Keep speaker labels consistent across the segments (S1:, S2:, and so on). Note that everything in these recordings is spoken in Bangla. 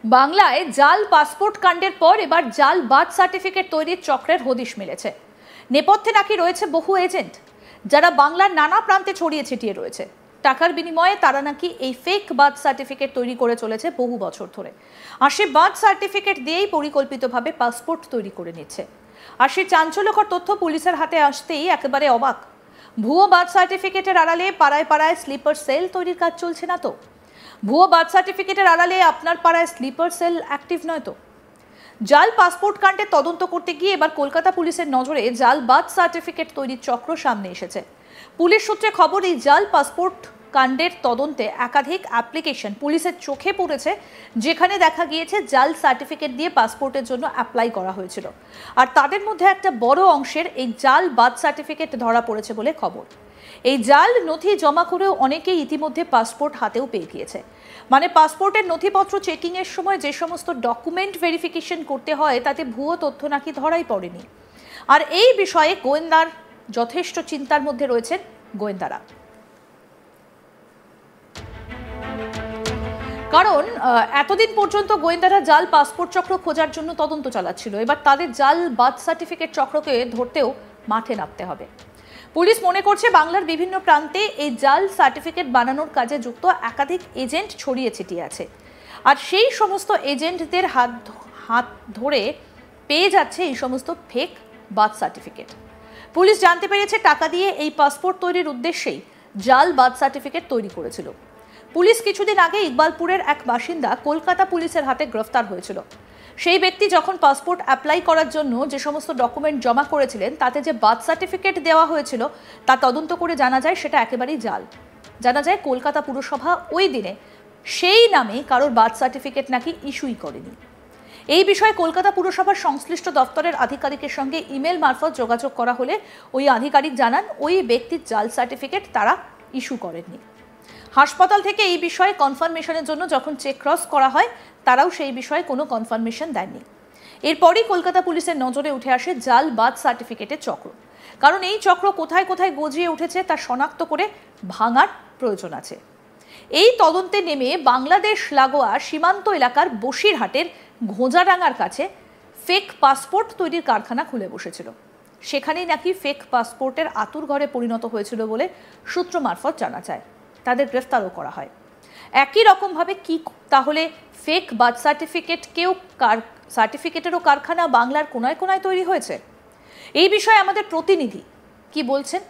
S1: বাংলায় জাল পাসপোর্ট কাণ্ডের পর এবার জাল বার্থ সার্টিফিকেট তৈরির চক্রের হদিশ মিলেছে। নেপথ্যে নাকি রয়েছে বহু এজেন্ট, যারা বাংলার নানা প্রান্তে ছড়িয়ে ছিটিয়ে রয়েছে। টাকার বিনিময়ে তারা নাকি এই ফেক বার্থ সার্টিফিকেট তৈরি করে চলেছে বহু বছর ধরে। আর সেই বার্থ সার্টিফিকেট দিয়েই পরিকল্পিতভাবে পাসপোর্ট তৈরি করে নিচ্ছে। আর সেই চাঞ্চল্যকর তথ্য পুলিশের হাতে আসতেই একেবারে অবাক। ভুয়ো বার্থ সার্টিফিকেটের আড়ালে পাড়ায় পাড়ায় স্লিপার সেল তৈরির কাজ চলছে না তো? ভুয়ো বার্থ সার্টিফিকেটের আড়ালে আপনার পাড়ায় স্লিপার সেল অ্যাক্টিভ নয় তো? জাল পাসপোর্ট কাণ্ডে তদন্ত করতে গিয়ে এবার কলকাতা পুলিশের নজরে জাল বার্থ সার্টিফিকেট তৈরির চক্র সামনে এসেছে। পুলিশ সূত্রে খবর, এই জাল পাসপোর্ট কাণ্ডের তদন্তে একাধিক অ্যাপ্লিকেশন পুলিশের চোখে পড়েছে, যেখানে দেখা গিয়েছে জাল সার্টিফিকেট দিয়ে পাসপোর্টের জন্য অ্যাপ্লাই করা হয়েছিল। আর তাদের মধ্যে একটা বড় অংশের এই জাল বার্থ সার্টিফিকেট ধরা পড়েছে বলে খবর। এই জাল নথি জমা করেও অনেকেই ইতিমধ্যে পাসপোর্ট হাতেও পেয়ে গিয়েছে। মানে পাসপোর্টের নথিপত্র চেকিংয়ের সময় যে সমস্ত ডকুমেন্ট ভেরিফিকেশন করতে হয়, তাতে ভুয়ো তথ্য নাকি ধরাই পড়েনি। আর এই বিষয়ে গোয়েন্দার যথেষ্ট চিন্তার মধ্যে রয়েছেন গোয়েন্দারা। কারণ এতদিন পর্যন্ত গোয়েন্দারা জাল পাসপোর্ট চক্র খোঁজার জন্য তদন্ত চালাচ্ছিল, এবার তাদের জাল বার্থ সার্টিফিকেট চক্রকে ধরতেও মাঠে নামতে হবে। পুলিশ মনে করছে বাংলার বিভিন্ন প্রান্তে এই জাল সার্টিফিকেট বানানোর কাজে যুক্ত একাধিক এজেন্ট ছড়িয়ে ছিটিয়ে আছে। আর সেই সমস্ত এজেন্টদের হাত ধরে পেয়ে যাচ্ছে এই সমস্ত ফেক বার্থ সার্টিফিকেট। পুলিশ জানতে পেরেছে টাকা দিয়ে এই পাসপোর্ট তৈরির উদ্দেশ্যেই জাল বার্থ সার্টিফিকেট তৈরি করেছিল। পুলিশ কিছুদিন আগে ইকবালপুরের এক বাসিন্দা কলকাতা পুলিশের হাতে গ্রেফতার হয়েছিল। সেই ব্যক্তি যখন পাসপোর্ট অ্যাপ্লাই করার জন্য যে সমস্ত ডকুমেন্ট জমা করেছিলেন, তাতে যে বার্থ সার্টিফিকেট দেওয়া হয়েছিল তা তদন্ত করে জানা যায় সেটা একেবারেই জাল। জানা যায় কলকাতা পুরসভা ওই দিনে সেই নামে কারোর বার্থ সার্টিফিকেট নাকি ইস্যুই করেনি। এই বিষয়ে কলকাতা পুরসভার সংশ্লিষ্ট দপ্তরের আধিকারিকের সঙ্গে ইমেল মারফত যোগাযোগ করা হলে ওই আধিকারিক জানান ওই ব্যক্তির জাল সার্টিফিকেট তারা ইস্যু করেননি। হাসপাতাল থেকে এই বিষয়ে কনফার্মেশনের জন্য যখন চেক ক্রস করা হয়, তারাও সেই বিষয়ে কোনো কনফার্মেশন দেননি। এরপরই কলকাতা পুলিশের নজরে উঠে আসে জাল বার্থ সার্টিফিকেটের চক্র। কারণ এই চক্র কোথায় কোথায় গজিয়ে উঠেছে তা শনাক্ত করে ভাঙার প্রয়োজন আছে। এই তদন্তে নেমে বাংলাদেশ লাগোয়া সীমান্ত এলাকার বসিরহাটের ঘোঁজাডাঙ্গার কাছে ফেক পাসপোর্ট তৈরির কারখানা খুলে বসেছিল। সেখানেই নাকি ফেক পাসপোর্টের আতুরঘরে পরিণত হয়েছিল বলে সূত্র মারফত জানা যায়। তাদের গ্রেফতারও করা হয়। একই রকমভাবে কি তাহলে ফেক বার্থ সার্টিফিকেটেরও কারখানা বাংলার কোনায় কোনায় তৈরি হয়েছে? এই বিষয়ে আমাদের প্রতিনিধি কি বলছেন,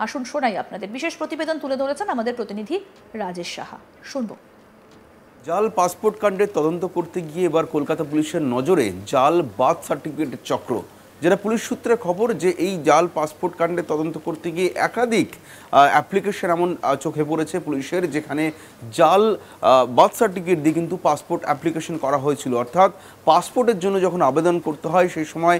S1: আসুন শোনাই আপনাদের। বিশেষ প্রতিবেদন তুলে ধরেছেন আমাদের প্রতিনিধি রাজেশ সাহা, শুনব।
S2: জাল পাসপোর্ট কাণ্ডের তদন্ত করতে গিয়ে এবার কলকাতা পুলিশের নজরে জাল বার্থ সার্টিফিকেটের চক্র। যেটা পুলিশ সূত্রে খবর যে এই জাল পাসপোর্ট কাণ্ডে তদন্ত করতে গিয়ে একাধিক অ্যাপ্লিকেশন এমন চোখে পড়েছে পুলিশের, যেখানে জাল বার্থ সার্টিফিকেট দিয়ে কিন্তু পাসপোর্ট অ্যাপ্লিকেশন করা হয়েছিল। অর্থাৎ পাসপোর্টের জন্য যখন আবেদন করতে হয় সেই সময়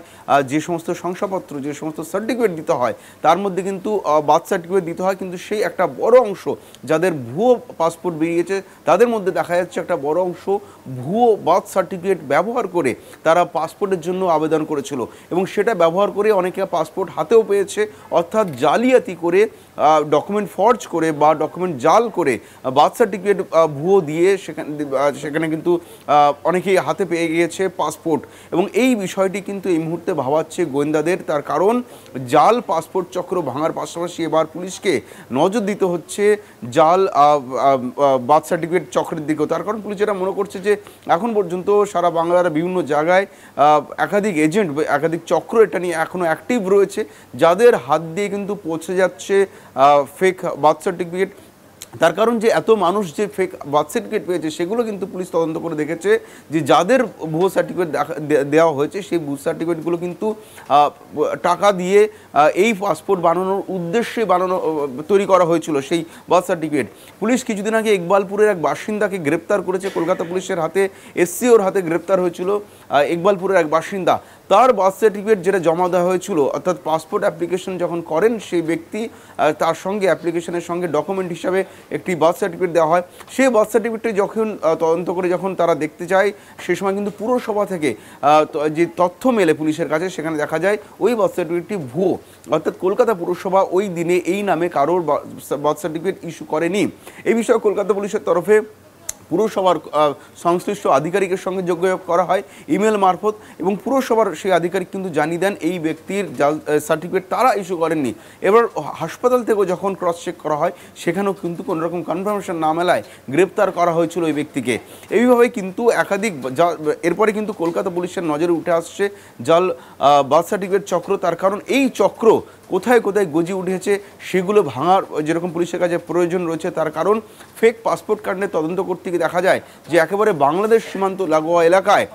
S2: যে সমস্ত শংসাপত্র, যে সমস্ত সার্টিফিকেট দিতে হয়, তার মধ্যে কিন্তু বার্থ সার্টিফিকেট দিতে হয়। কিন্তু সেই একটা বড় অংশ যাদের ভুয়ো পাসপোর্ট বেরিয়েছে, তাদের মধ্যে দেখা যাচ্ছে একটা বড় অংশ ভুয়ো বার্থ সার্টিফিকেট ব্যবহার করে তারা পাসপোর্টের জন্য আবেদন করেছিল এবং সেটা ব্যবহার করে অনেকে পাসপোর্ট হাতেও পেয়েছে। অর্থাৎ জালিয়াতি করে, ডকুমেন্ট ফর্জ করে বা ডকুমেন্ট জাল করে বার্থ সার্টিফিকেট ভুয়ো দিয়ে সেখানে কিন্তু অনেকেই হাতে পেয়ে গিয়েছে পাসপোর্ট। এবং এই বিষয়টি কিন্তু এই মুহূর্তে ভাবাচ্ছে গোয়েন্দাদের। তার কারণ জাল পাসপোর্ট চক্র ভাঙার পাশাপাশি এবার পুলিশকে নজর দিতে হচ্ছে জাল বার্থ সার্টিফিকেট চক্রের দিকেও। তার কারণ পুলিশ যেটা মনে করছে যে এখন পর্যন্ত সারা বাংলার বিভিন্ন জায়গায় একাধিক এজেন্ট, একাধিক চক্র এটা নিয়ে এখনও অ্যাক্টিভ রয়েছে, যাদের হাত দিয়ে কিন্তু পৌঁছে যাচ্ছে ফেক বার্থ সার্টিফিকেট। তার কারণ যে এত মানুষ যে ফেক বার্থ সার্টিফিকেট পেয়েছে, সেগুলো কিন্তু পুলিশ তদন্ত করে দেখেছে যে যাদের ভুয়ো সার্টিফিকেট দেওয়া হয়েছে সেই ভুয়ো সার্টিফিকেটগুলো কিন্তু টাকা দিয়ে এই পাসপোর্ট বানানোর উদ্দেশ্যে তৈরি করা হয়েছিল সেই বার্থ সার্টিফিকেট। পুলিশ কিছুদিন আগে ইকবালপুরের এক বাসিন্দাকে গ্রেপ্তার করেছে। কলকাতা পুলিশের হাতে, এসসিওর হাতে গ্রেপ্তার হয়েছিল ইকবালপুরের এক বাসিন্দা। তার বার্থ সার্টিফিকেট যেটা জমা দেওয়া হয়েছিল, অর্থাৎ পাসপোর্ট অ্যাপ্লিকেশন যখন করেন সেই ব্যক্তি, তার সঙ্গে অ্যাপ্লিকেশনের সঙ্গে ডকুমেন্ট হিসাবে একটি বার্থ সার্টিফিকেট দেওয়া হয়। সেই বার্থ সার্টিফিকেটটি যখন তদন্ত করে যখন তারা দেখতে যায়, সে সময় কিন্তু পুরসভা থেকে যে তথ্য মেলে পুলিশের কাছে, সেখানে দেখা যায় ওই বার্থ সার্টিফিকেটটি ভুয়ো। অর্থাৎ কলকাতা পুরসভা ওই দিনে এই নামে কারোর বার্থ সার্টিফিকেট ইস্যু করেনি। এই বিষয়ে কলকাতা পুলিশের তরফে পুরসভার সংশ্লিষ্ট আধিকারিকের সঙ্গে যোগাযোগ করা হয় ইমেল মারফত, এবং পুরসভার সেই আধিকারিক কিন্তু জানিয়ে দেন এই ব্যক্তির জাল সার্টিফিকেট তারা ইস্যু করেননি। এবার হাসপাতাল থেকেও যখন ক্রস চেক করা হয় সেখানেও কিন্তু কোনো রকম কনফার্মেশন না মেলায় গ্রেপ্তার করা হয়েছিল ওই ব্যক্তিকে। এইভাবে কিন্তু একাধিক এরপরে কিন্তু কলকাতা পুলিশের নজরে উঠে আসছে জাল বার্থ সার্টিফিকেট চক্র। তার কারণ এই চক্র কোথায় কোথায় গজি উঠেছে সেগুলো ভাঙার যেরকম পুলিশের কাছে প্রয়োজন রয়েছে। তার কারণ ফেক পাসপোর্ট কাণ্ডের তদন্ত করতে গিয়ে দেখা যায় যে একেবারে বাংলাদেশ সীমান্ত লাগোয়া এলাকায়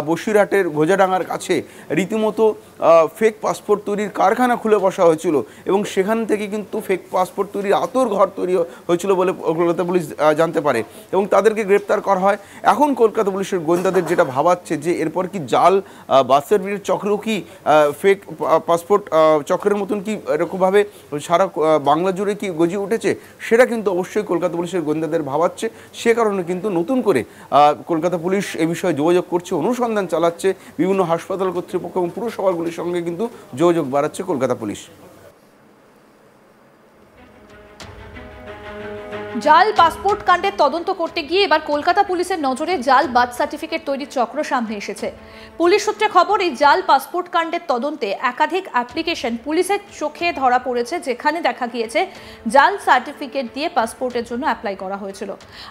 S2: বসিরহাটের ঘোজাডাঙ্গার কাছে রীতিমতো ফেক পাসপোর্ট তৈরির কারখানা খুলে বসা হয়েছিল, এবং সেখান থেকে কিন্তু ফেক পাসপোর্ট তৈরির আতর ঘর তৈরি হয়েছিল বলে কলকাতা পুলিশ জানতে পারে, এবং তাদেরকে গ্রেপ্তার করা হয়। এখন কলকাতা পুলিশের গোয়েন্দাদের যেটা ভাবাচ্ছে যে এরপর কি জাল বার্থ সার্টিফিকেট চক্র কি ফেক পাসপোর্ট চক্রের মতন কি এরকমভাবে সারা বাংলা জুড়ে কি গজি উঠেছে, সেটা কিন্তু অবশ্যই কলকাতা পুলিশের গোয়েন্দাদের ভাবাচ্ছে। সে কারণে কিন্তু নতুন করে কলকাতা পুলিশ এ বিষয়ে যোগাযোগ করছে, অনুসন্ধান চালাচ্ছে, বিভিন্ন হাসপাতাল কর্তৃপক্ষ এবং পুরসভাগুলির সঙ্গে কিন্তু যোগাযোগ বাড়াচ্ছে কলকাতা পুলিশ।
S1: জাল পাসপোর্ট কাণ্ডের তদন্ত করতে গিয়ে এবার কলকাতা পুলিশের নজরে জাল বার্থ সার্টিফিকেট তৈরির চক্র সামনে এসেছে। পুলিশ সূত্রে খবর, এই জাল পাসপোর্ট কাণ্ডের তদন্তে একাধিক অ্যাপ্লিকেশন পুলিশের চোখে ধরা পড়েছে, যেখানে দেখা গিয়েছে জাল সার্টিফিকেট দিয়ে পাসপোর্টের জন্য অ্যাপ্লাই করা হয়েছিল।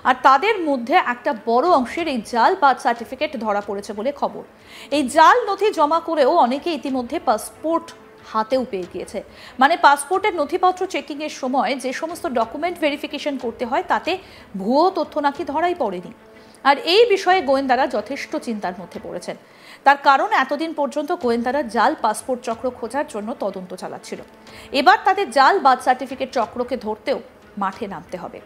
S1: আর তাদের মধ্যে একটা বড় অংশের এই জাল বার্থ সার্টিফিকেট ধরা পড়েছে বলে খবর। এই জাল নথি জমা করেও অনেকে ইতিমধ্যে পাসপোর্ট হাতেও পেয়ে গিয়েছে। মানে পাসপোর্টের নথিপত্র চেকিংয়ের সময় যে সমস্ত ডকুমেন্ট ভেরিফিকেশন করতে হয় তাতে ভুয়ো তথ্য নাকি ধরাই পড়েনি। আর এই বিষয়ে গোয়েন্দারা যথেষ্ট চিন্তার মধ্যে পড়েছেন। তার কারণ এতদিন পর্যন্ত গোয়েন্দারা জাল পাসপোর্ট চক্র খোঁজার জন্য তদন্ত চালাচ্ছিল। এবার তাদের জাল বার্থ সার্টিফিকেট চক্রকে ধরতেও মাঠে নামতে হবে।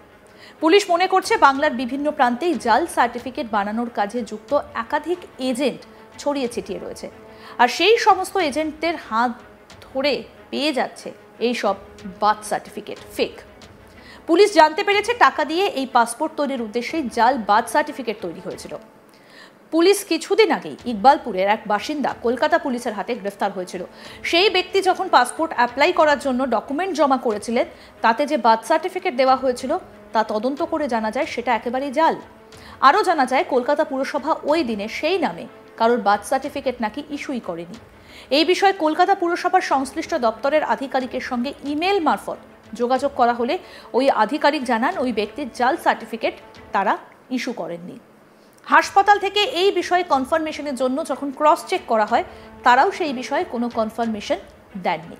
S1: পুলিশ মনে করছে বাংলার বিভিন্ন প্রান্তেই জাল সার্টিফিকেট বানানোর কাজে যুক্ত একাধিক এজেন্ট ছড়িয়ে ছিটিয়ে রয়েছে, আর সেই সমস্ত এজেন্টদের হাত ধরে পেয়ে যাচ্ছে এই সব বার্থ সার্টিফিকেট ফেক। পুলিশ জানতে পেরেছে টাকা দিয়ে এই পাসপোর্ট তৈরির উদ্দেশ্যেই জাল বার্থ সার্টিফিকেট তৈরি হয়েছিল। পুলিশ কিছুদিন আগেই ইকবালপুরের এক বাসিন্দা কলকাতা পুলিশের হাতে গ্রেফতার হয়েছিল। সেই ব্যক্তি যখন পাসপোর্ট অ্যাপ্লাই করার জন্য ডকুমেন্ট জমা করেছিলেন, তাতে যে বার্থ সার্টিফিকেট দেওয়া হয়েছিল তা তদন্ত করে জানা যায় সেটা একেবারেই জাল। আরও জানা যায় কলকাতা পুরসভা ওই দিনে সেই নামে কারোর বার্থ সার্টিফিকেট নাকি ইস্যুই করেনি। এই বিষয়ে কলকাতা পুরসভার সংশ্লিষ্ট দপ্তরের আধিকারিকের সঙ্গে ইমেল মারফত যোগাযোগ করা হলে ওই আধিকারিক জানান ওই ব্যক্তির জাল সার্টিফিকেট তারা ইস্যু করেননি। হাসপাতাল থেকে এই বিষয়ে কনফার্মেশনের জন্য যখন ক্রস চেক করা হয়, তারাও সেই বিষয়ে কোনো কনফার্মেশন দেননি।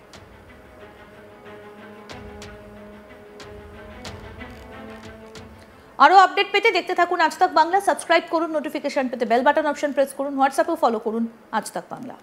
S1: আরও আপডেট পেতে দেখতে থাকুন আজ তাক বাংলা। সাবস্ক্রাইব করুন, নোটিফিকেশন পেতে বেল বাটন অপশন প্রেস করুন, হোয়াটসঅ্যাপেও ফলো করুন আজ তাক বাংলা।